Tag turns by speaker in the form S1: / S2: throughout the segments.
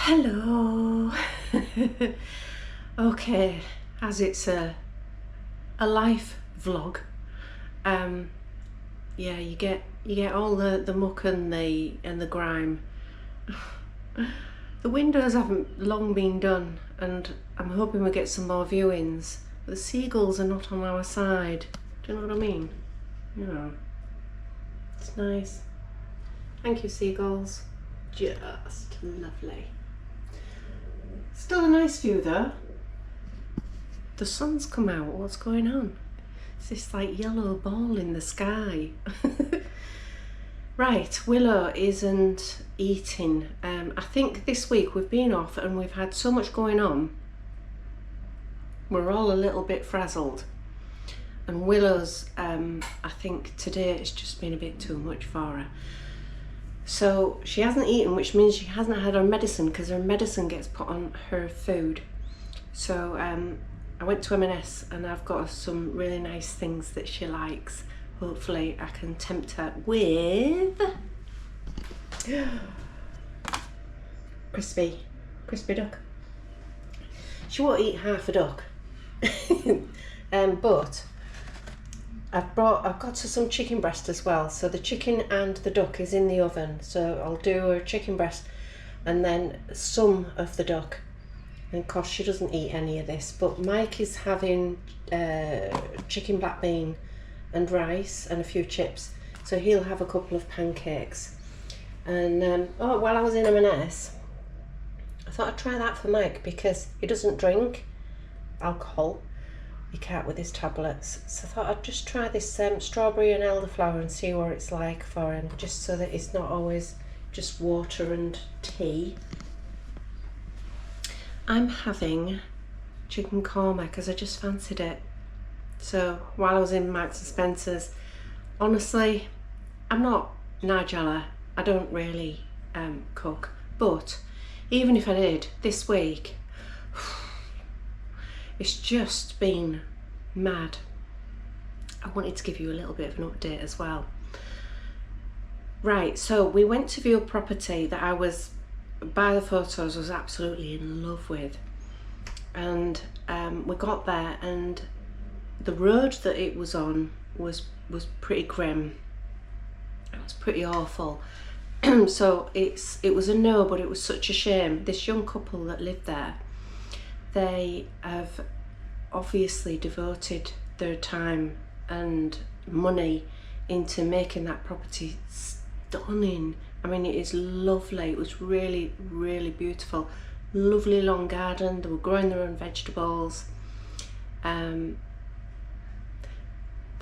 S1: Hello. Okay, as it's a life vlog, yeah, you get all the muck and the grime. The windows haven't long been done, and I'm hoping we'll get some more viewings. But the seagulls are not on our side. Do you know what I mean? No. It's nice. Thank you, seagulls. Just lovely. Still a nice view though. The sun's come out. What's going on? It's this like yellow ball in the sky. Right, Willow isn't eating. I think this week we've been off and we've had so much going on. We're all a little bit frazzled. And Willow's, I think today it's just been a bit too much for her. So she hasn't eaten, which means she hasn't had her medicine, because her medicine gets put on her food. So I went to M&S and I've got her some really nice things that she likes. Hopefully I can tempt her with crispy duck. She won't eat half a duck. But I've got her some chicken breast as well. So the chicken and the duck is in the oven. So I'll do her chicken breast and then some of the duck. And of course she doesn't eat any of this. But Mike is having chicken black bean and rice and a few chips. So he'll have a couple of pancakes. And while I was in M&S, I thought I'd try that for Mike because he doesn't drink alcohol. He can't with his tablets, so I thought I'd just try this strawberry and elderflower and see what it's like for him, just so that it's not always just water and tea. I'm having chicken korma because I just fancied it. So while I was in Marks and Spencer's, honestly, I'm not Nigella. I don't really cook, but even if I did this week, it's just been mad. I wanted to give you a little bit of an update as well. Right, so we went to view a property that I was, by the photos, was absolutely in love with. And we got there and the road that it was on was pretty grim. It was pretty awful. So it was a no, but it was such a shame. This young couple that lived there, they have obviously devoted their time and money into making that property stunning. I mean, it is lovely. It was really, really beautiful. Lovely long garden. They were growing their own vegetables. They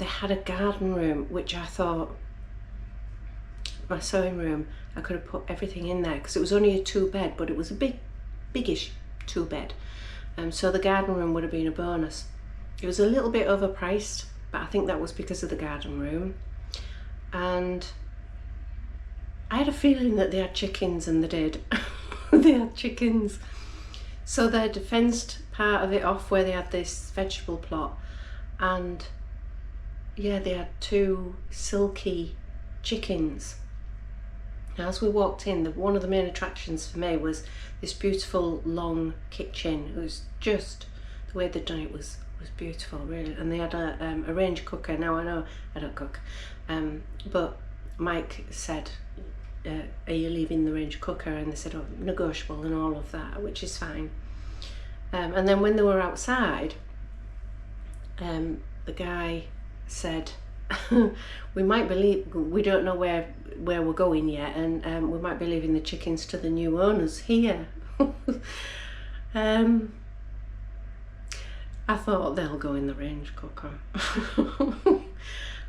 S1: had a garden room, which I thought, my sewing room, I could have put everything in there because it was only a 2-bed, but it was a biggish 2-bed. So the garden room would have been a bonus. It was a little bit overpriced, but I think that was because of the garden room. And I had a feeling that they had chickens, and they did. They had chickens. So they'd fenced part of it off where they had this vegetable plot, and yeah, they had 2 silky chickens. Now, as we walked in, one of the main attractions for me was this beautiful long kitchen. It was just, the way they'd done it was beautiful, really. And they had a range cooker. Now, I know I don't cook, but Mike said, are you leaving the range cooker? And they said, oh, negotiable and all of that, which is fine. And then when they were outside, the guy said, we don't know where we're going yet, and we might be leaving the chickens to the new owners here. I thought they'll go in the range cooker.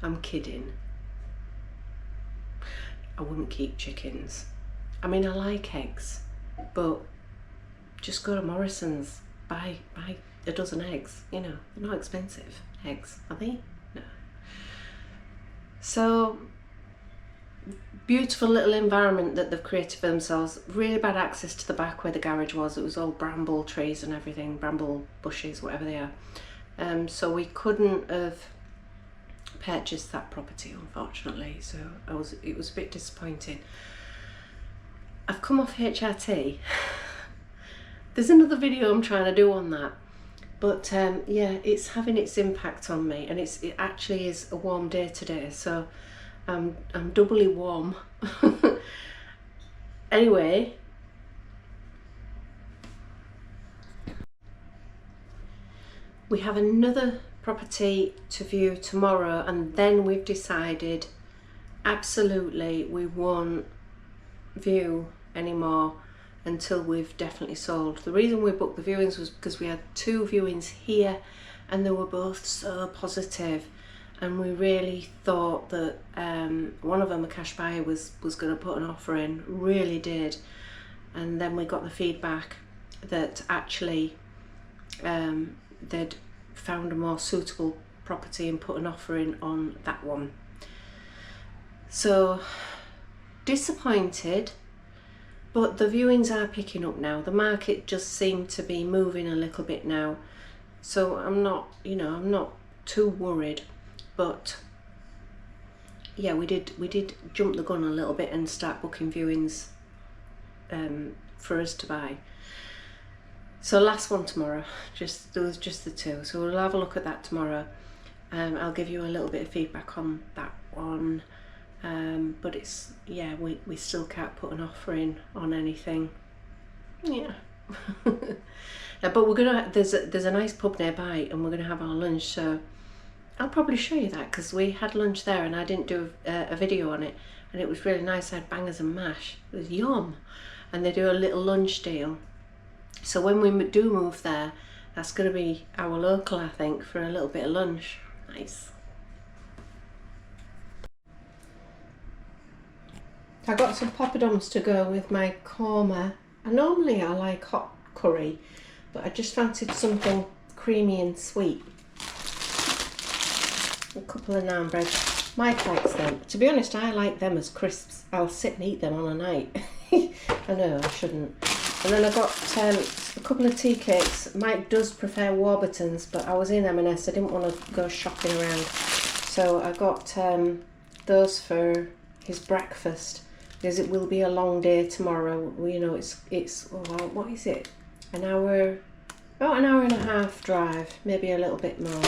S1: I'm kidding. I wouldn't keep chickens. I mean, I like eggs, but just go to Morrison's, buy a dozen eggs. You know, they're not expensive eggs, are they? No. So, beautiful little environment that they've created for themselves. Really bad access to the back where the garage was. It was all bramble trees and everything, bramble bushes, whatever they are. So we couldn't have purchased that property, unfortunately. So it was a bit disappointing. I've come off HRT there's another video I'm trying to do on that. But yeah, it's having its impact on me, and it actually is a warm day today, so I'm doubly warm. Anyway, we have another property to view tomorrow, and then we've decided absolutely we won't view anymore until we've definitely sold. The reason we booked the viewings was because we had 2 viewings here and they were both so positive, and we really thought that one of them, a cash buyer, was going to put an offer in, really did. And then we got the feedback that actually they'd found a more suitable property and put an offer in on that one. So disappointed, but the viewings are picking up now. The market just seemed to be moving a little bit now, so I'm not, you know, I'm not too worried. But yeah, we did jump the gun a little bit and start booking viewings for us to buy. So last one tomorrow, there was just the 2, so we'll have a look at that tomorrow. I'll give you a little bit of feedback on that one. But it's, yeah, we still can't put an offer in on anything. Yeah. But we're gonna, there's a nice pub nearby, and we're gonna have our lunch, so I'll probably show you that, because we had lunch there and I didn't do a video on it, and it was really nice. I had bangers and mash, it was yum. And they do a little lunch deal, so when we do move there, that's gonna be our local, I think, for a little bit of lunch. Nice. I got some poppadoms to go with my korma. And normally I like hot curry, but I just fancied something creamy and sweet. A couple of naan bread. Mike likes them. To be honest, I like them as crisps. I'll sit and eat them on a night. I know I shouldn't. And then I got a couple of tea cakes. Mike does prefer Warburtons, but I was in M&S. I didn't want to go shopping around, so I got those for his breakfast, because it will be a long day tomorrow. You know, it's well, what is it? An hour, about an hour and a half drive, maybe a little bit more.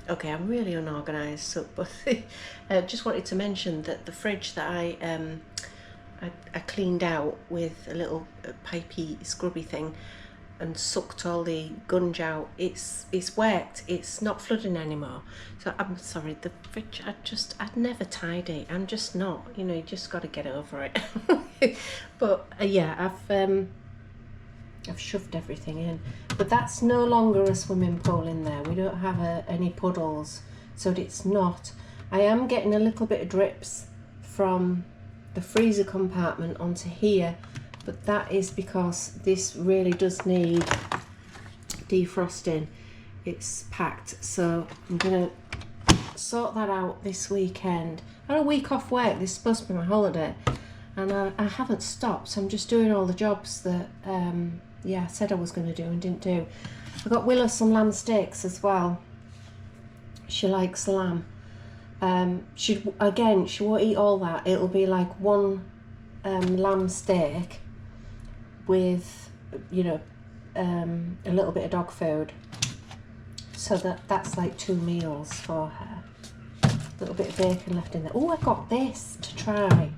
S1: Okay, I'm really unorganised, so, but I just wanted to mention that the fridge that I cleaned out with a little pipey scrubby thing and sucked all the gunge out, it's worked. It's not flooding anymore. So I'm sorry, the fridge, I'd never tidy. I'm just not, you know, you just got to get over it. But yeah, I've shoved everything in, but that's no longer a swimming pool in there. We don't have any puddles, so it's not. I am getting a little bit of drips from the freezer compartment onto here, but that is because this really does need defrosting. It's packed, so I'm gonna sort that out this weekend. I had a week off work. This is supposed to be my holiday, and I haven't stopped, so I'm just doing all the jobs that yeah, I said I was going to do and didn't do. I got Willow some lamb steaks as well. She likes lamb. She won't eat all that. It'll be like one lamb steak with, you know, a little bit of dog food. So that's like 2 meals for her. A little bit of bacon left in there. Oh, I got this to try.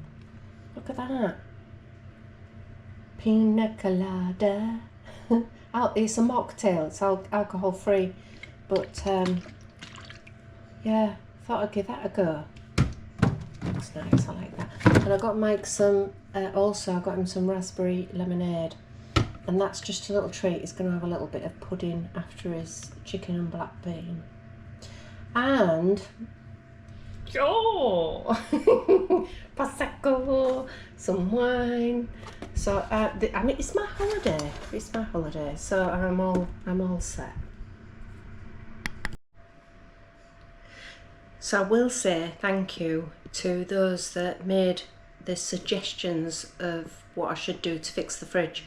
S1: Look at that. Pina colada. It's a mocktail. It's alcohol free, but yeah, thought I'd give that a go. Looks nice. I like that. And I got Mike some. Also, I got him some raspberry lemonade, and that's just a little treat. He's going to have a little bit of pudding after his chicken and black bean. And prosecco, some wine. So I mean, it's my holiday. It's my holiday, so I'm all set. So I will say thank you to those that made the suggestions of what I should do to fix the fridge,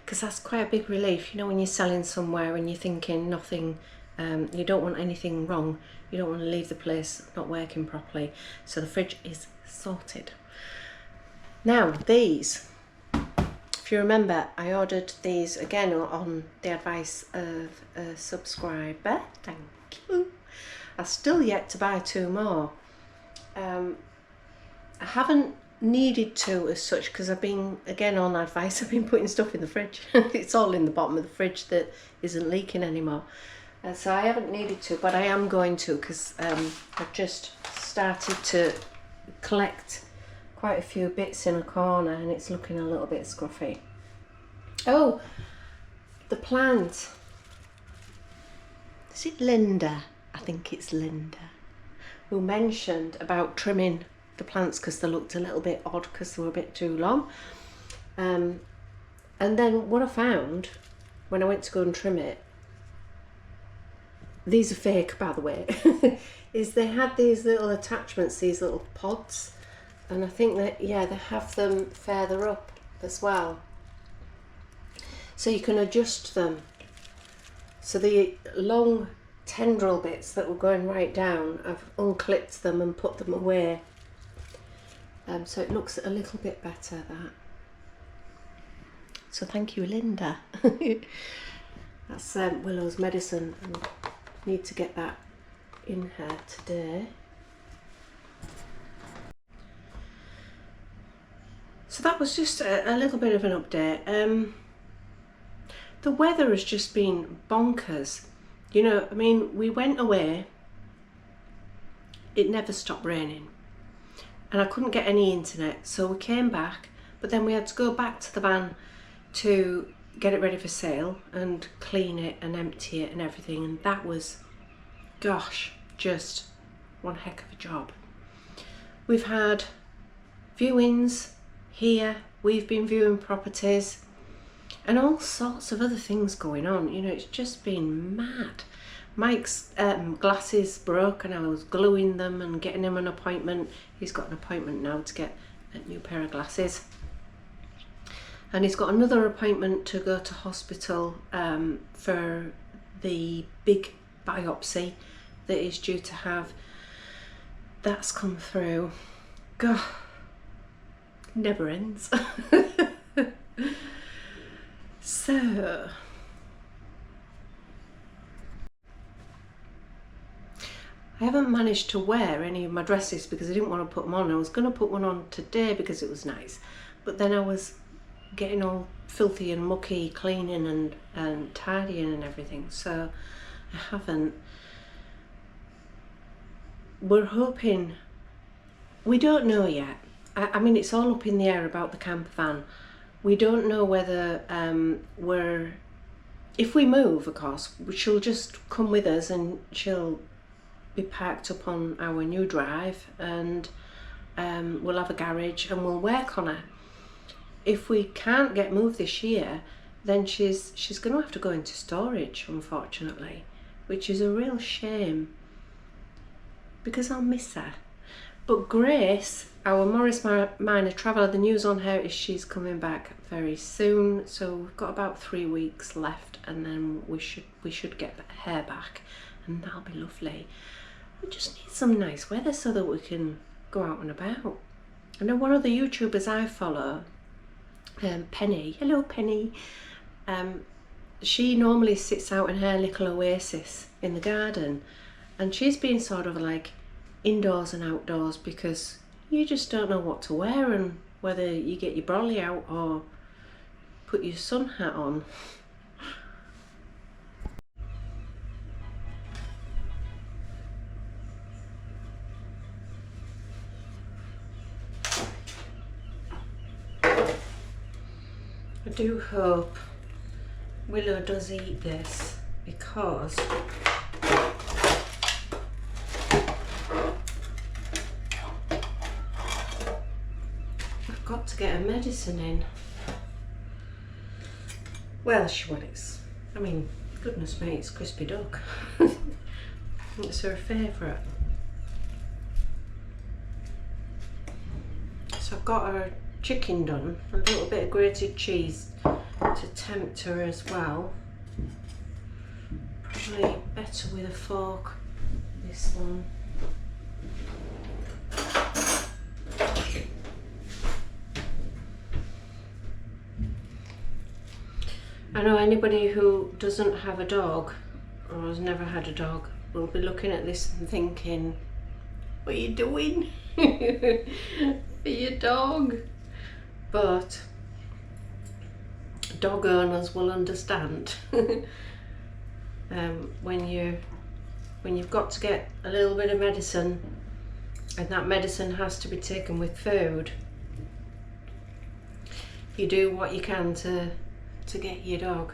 S1: because that's quite a big relief, you know, when you're selling somewhere and you're thinking nothing, you don't want anything wrong, you don't want to leave the place not working properly. So the fridge is sorted. Now these, if you remember, I ordered these again on the advice of a subscriber. Thank you. I'm still yet to buy 2 more. I haven't needed to as such because I've been, again on advice, I've been putting stuff in the fridge. It's all in the bottom of the fridge that isn't leaking anymore. So I haven't needed to, but I am going to, because I've just started to collect quite a few bits in a corner and it's looking a little bit scruffy. Oh, the plant. Is it Linda? I think it's Linda, who mentioned about trimming the plants because they looked a little bit odd because they were a bit too long. And then what I found when I went to go and trim it, these are fake by the way, is they had these little attachments, these little pods, and I think that, yeah, they have them further up as well. So you can adjust them. So the long tendril bits that were going right down, I've unclipped them and put them away. So it looks a little bit better, that. So thank you, Linda. That's Willow's medicine. I need to get that in her today. So that was just a little bit of an update. The weather has just been bonkers. You know, I mean, we went away, it never stopped raining, and I couldn't get any internet, so we came back, but then we had to go back to the van to get it ready for sale and clean it and empty it and everything, and that was, gosh, just one heck of a job. We've had viewings here, we've been viewing properties, and all sorts of other things going on. You know, it's just been mad. Mike's glasses broke and I was gluing them and getting him an appointment. He's got an appointment now to get a new pair of glasses. And he's got another appointment to go to hospital for the big biopsy that he's due to have. That's come through. God, never ends. So, I haven't managed to wear any of my dresses because I didn't want to put them on. I was going to put one on today because it was nice, but then I was getting all filthy and mucky cleaning and tidying and everything, so I haven't. We're hoping, we don't know yet. I mean, it's all up in the air about the camper van. We don't know whether if we move, of course, she'll just come with us and she'll be parked up on our new drive, and we'll have a garage and we'll work on her. If we can't get moved this year, then she's going to have to go into storage, unfortunately, which is a real shame because I'll miss her. But Grace, our Morris Minor Traveller, the news on her is she's coming back very soon, so we've got about 3 weeks left, and then we should get her back, and that'll be lovely. We just need some nice weather so that we can go out and about. I know one of the YouTubers I follow, Penny, hello Penny, she normally sits out in her little oasis in the garden, and she's been sort of like indoors and outdoors because you just don't know what to wear and whether you get your brolly out or put your sun hat on. I do hope Willow does eat this because I've got to get her medicine in. Well, I mean, goodness me, it's crispy duck. It's her favourite. So I've got her chicken done, a little bit of grated cheese to tempt her as well. Probably better with a fork, this one. I know anybody who doesn't have a dog or has never had a dog will be looking at this and thinking, what are you doing for your dog? But dog owners will understand when you've got to get a little bit of medicine, and that medicine has to be taken with food. You do what you can to get your dog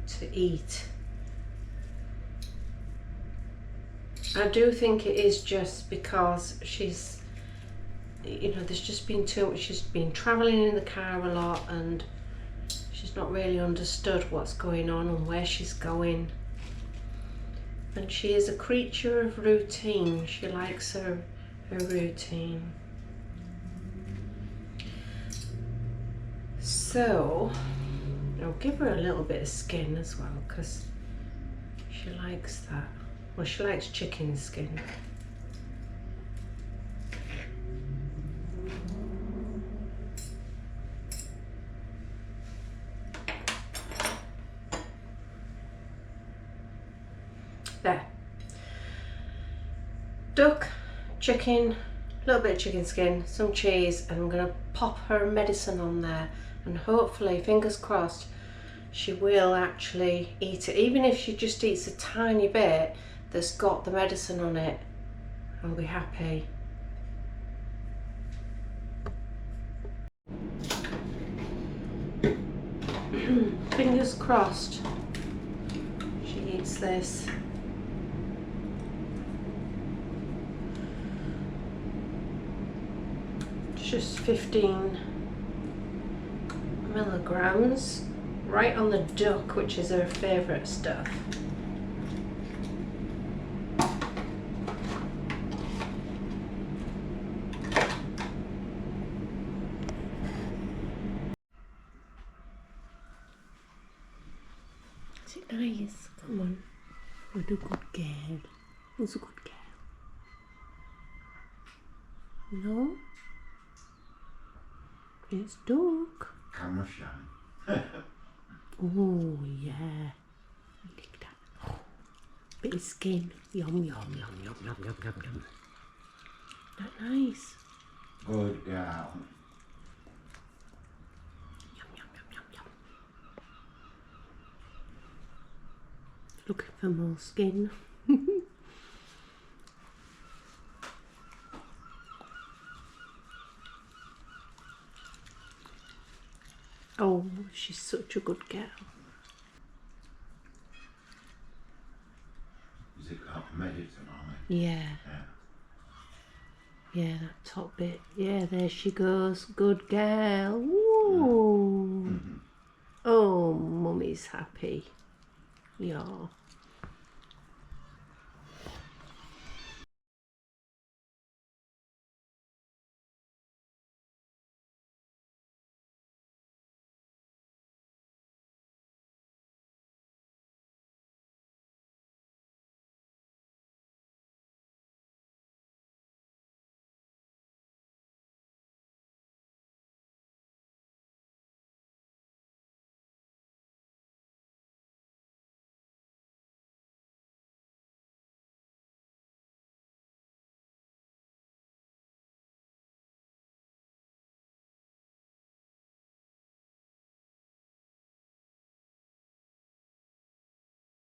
S1: to eat. I do think it is just because she's, you know, there's just been too much. She's been travelling in the car a lot and she's not really understood what's going on and where she's going. And she is a creature of routine. She likes her routine. So I'll give her a little bit of skin as well, because she likes that. Well, she likes chicken skin. There. Duck, chicken, a little bit of chicken skin, some cheese, and I'm going to pop her medicine on there, and hopefully, fingers crossed, she will actually eat it. Even if she just eats a tiny bit that's got the medicine on it, I'll be happy. Fingers crossed she eats this. Just 15 milligrams, right on the duck, which is her favourite stuff. Is it nice? Come on. What a good girl. Who's a good girl? No? It's duck.
S2: Camera shine.
S1: Oh yeah. Lick that. Oh, bit of skin. Yum yum yum yum yum yum yum yum. That nice.
S2: Good girl.
S1: Yum yum yum yum yum. Looking for more skin. Oh, she's such a good girl.
S2: Is it got medicine on it?
S1: Yeah. Yeah, that top bit. Yeah, there she goes. Good girl. Ooh. Oh, mummy's happy. Yeah.